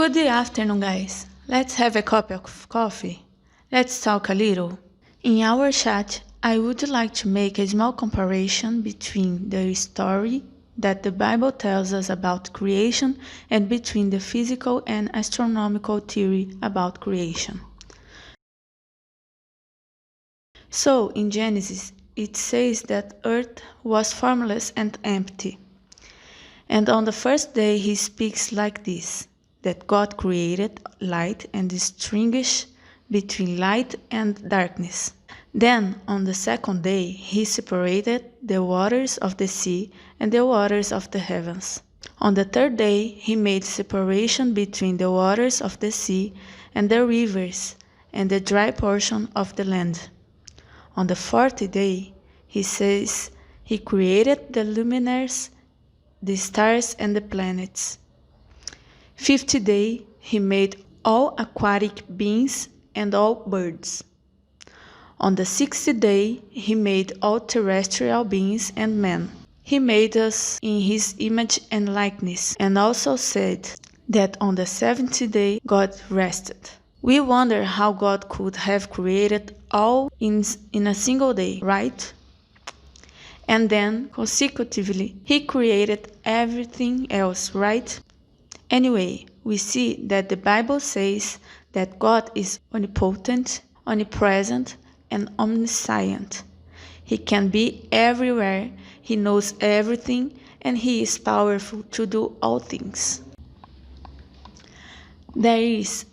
Good afternoon, guys. Let's have a cup of coffee. Let's talk a little. In our chat, I would like to make a small comparison between the story that the Bible tells us about creation and between the physical and astronomical theory about creation. So, in Genesis, it says that earth was formless and empty. And on the first day he speaks like this, that God created light and distinguished between light and darkness. Then on the second day he separated the waters of the sea and the waters of the heavens. On the third day he made separation between the waters of the sea and the rivers and the dry portion of the land. On the fourth day, he says, he created the luminaries, the stars and the planets. Fifth day, he made all aquatic beings and all birds. On the sixth day, he made all terrestrial beings and men. He made us in his image and likeness, and also said that on the seventh day God rested. We wonder how God could have created all in a single day, right? And then, consecutively, he created everything else, right? Anyway, we see that the Bible says that God is omnipotent, omnipresent, and omniscient. He can be everywhere, he knows everything, and he is powerful to do all things. There is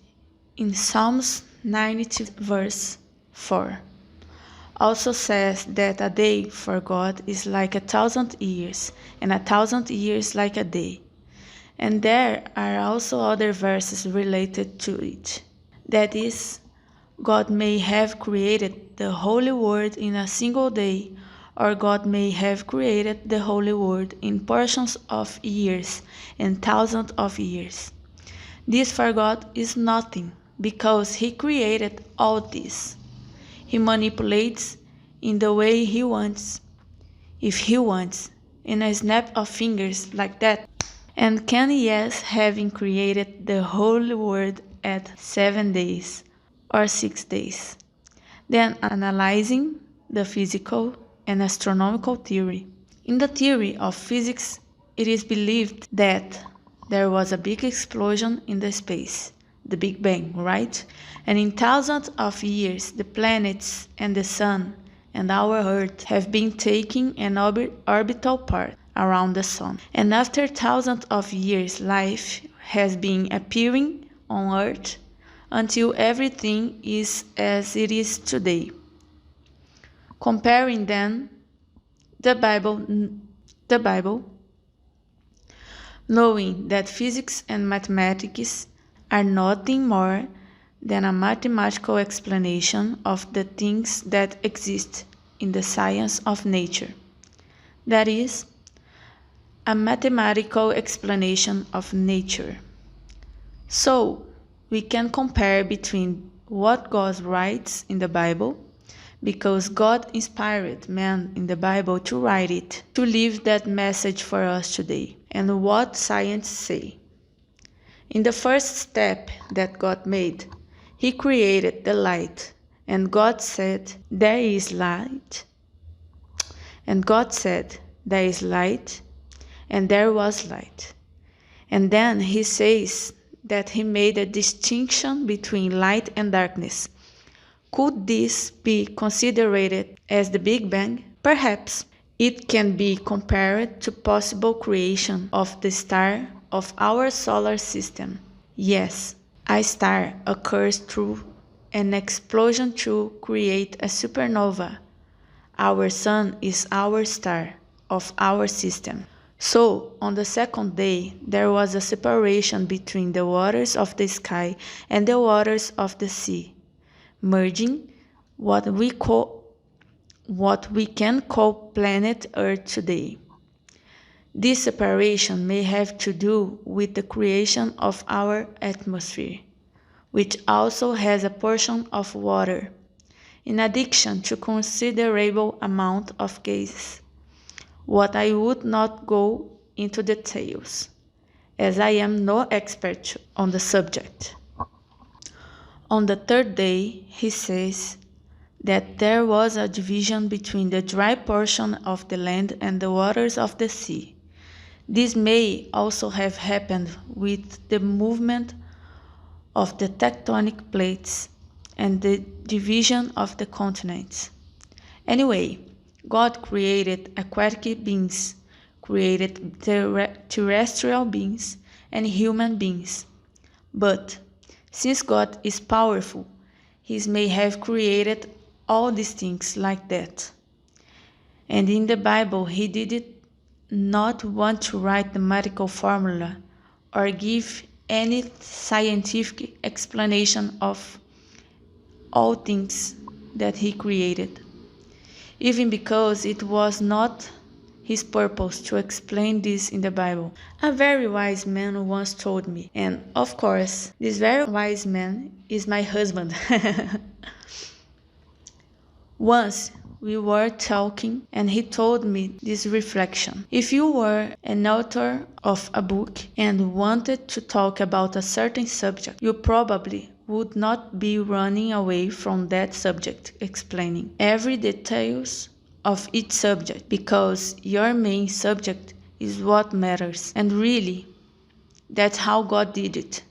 in Psalms 90 verse 4 also says that a day for God is like 1,000 years, and 1,000 years like a day. And there are also other verses related to it. That is, God may have created the holy world in a single day, or God may have created the holy world in portions of years and thousands of years. This for God is nothing, because he created all this. He manipulates in the way he wants, if he wants, in a snap of fingers like that. And can yes, having created the whole world at 7 days or 6 days. Then analyzing the physical and astronomical theory. In the theory of physics, it is believed that there was a big explosion in the space, the Big Bang, right? And in thousands of years, the planets and the sun and our Earth have been taking an orbital path around the sun. And after thousands of years, life has been appearing on Earth until everything is as it is today. Comparing then the Bible, knowing that physics and mathematics are nothing more than a mathematical explanation of the things that exist in the science of nature. That is, a mathematical explanation of nature. So, we can compare between what God writes in the Bible, because God inspired man in the Bible to write it, to leave that message for us today, and what science say. In the first step that God made, he created the light, and God said, there is light. And God said, there is light, and there was light. And then he says that he made a distinction between light and darkness. Could this be considered as the Big Bang? Perhaps. It can be compared to possible creation of the star of our solar system. Yes, a star occurs through an explosion to create a supernova. Our sun is our star of our system. So, on the second day, there was a separation between the waters of the sky and the waters of the sea, merging what we can call planet Earth today. This separation may have to do with the creation of our atmosphere, which also has a portion of water, in addition to considerable amount of gases. What I would not go into details. as I am no expert on the subject. On the third day, he says that there was a division between the dry portion of the land and the waters of the sea. This may also have happened with the movement of the tectonic plates and the division of the continents. Anyway, God created aquatic beings, created terrestrial beings, and human beings. But since God is powerful, He may have created all these things like that. And in the Bible, He did not want to write the medical formula or give any scientific explanation of all things that He created, even because it was not His purpose to explain this in the Bible. A very wise man once told me, and of course, this very wise man is my husband. Once we were talking and he told me this reflection. If you were an author of a book and wanted to talk about a certain subject, you probably would not be running away from that subject, explaining every details of each subject, because your main subject is what matters. And really, that's how God did it.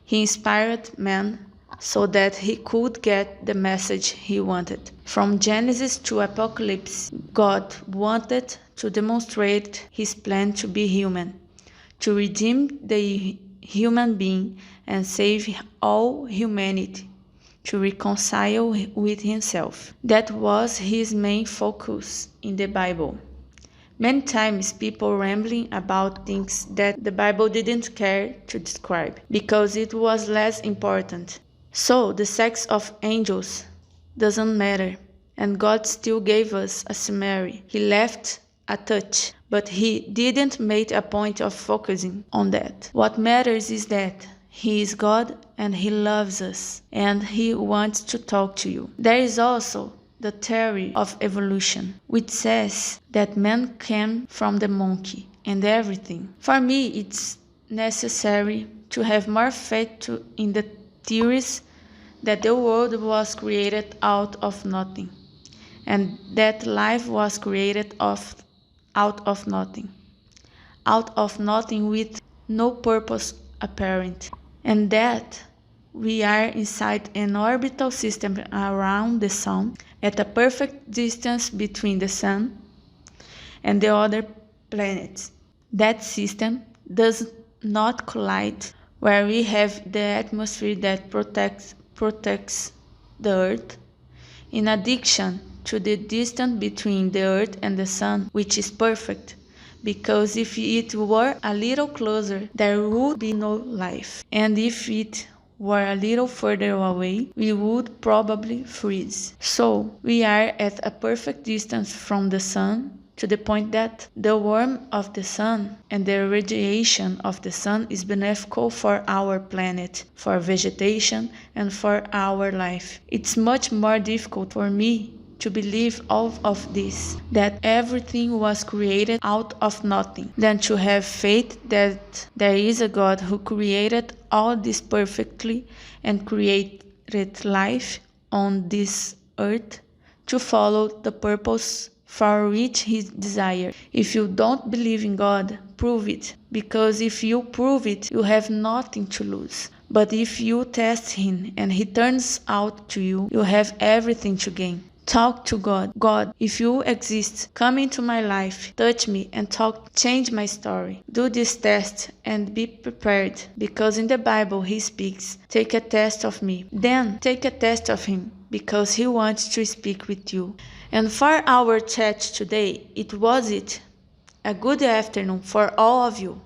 He inspired man so that he could get the message he wanted. From Genesis to Apocalypse, God wanted to demonstrate his plan to be human, to redeem the human being and save all humanity, to reconcile with himself. That was his main focus in the Bible. Many times people rambling about things that the Bible didn't care to describe because it was less important. So the sex of angels doesn't matter, and God still gave us a summary. He left a touch, but he didn't make a point of focusing on that. What matters is that He is God and He loves us, and He wants to talk to you. There is also the theory of evolution, which says that man came from the monkey and everything. For me, it's necessary to have more faith in the theories that the world was created out of nothing, and that life was created out of nothing with no purpose apparent, and that we are inside an orbital system around the Sun at a perfect distance between the Sun and the other planets. That system does not collide, where we have the atmosphere that protects the Earth, in addition to the distance between the Earth and the Sun, which is perfect, because if it were a little closer, there would be no life, and if it were a little further away, we would probably freeze. So we are at a perfect distance from the Sun, to the point that the warmth of the Sun and the radiation of the Sun is beneficial for our planet, for vegetation, and for our life. It's much more difficult for me to believe all of this, that everything was created out of nothing, than to have faith that there is a God who created all this perfectly and created life on this earth to follow the purpose for which He desired. If you don't believe in God, prove it, because if you prove it, you have nothing to lose. But if you test Him and He turns out to you, you have everything to gain. Talk to God. God, if you exist, come into my life, touch me and change my story. Do this test and be prepared, because in the Bible He speaks, take a test of me. Then take a test of Him, because He wants to speak with you. And for our chat today, it was a good afternoon for all of you.